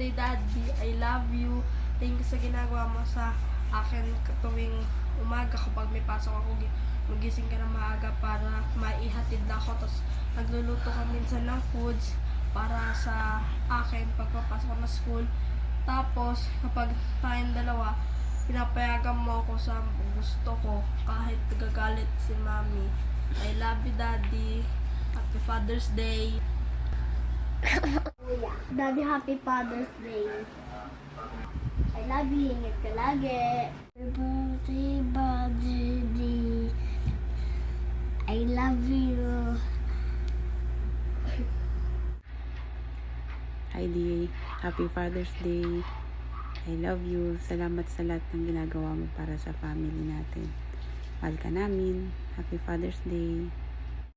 birthday, Daddy. I love you. Thank you sa ginagawa mo sa akin tuwing umaga kapag may pasok ako. Magising ka na maaga para maihatid na ako. Tapos nagluluto ka minsan ng foods para sa akin pagpapasok ko na school. Tapos kapag tayong dalawa, pinapayagan mo ako sa gusto ko kahit gagalit si Mami. I love you, Daddy. Happy Father's Day. Daddy, happy Father's Day. I love you. Ingat ka lagi. Happy Father's Day. I love you. Hi, Di. Happy Father's Day. I love you. Salamat sa lahat ng ginagawa mo para sa family natin. Mahal ka namin. Happy Father's Day.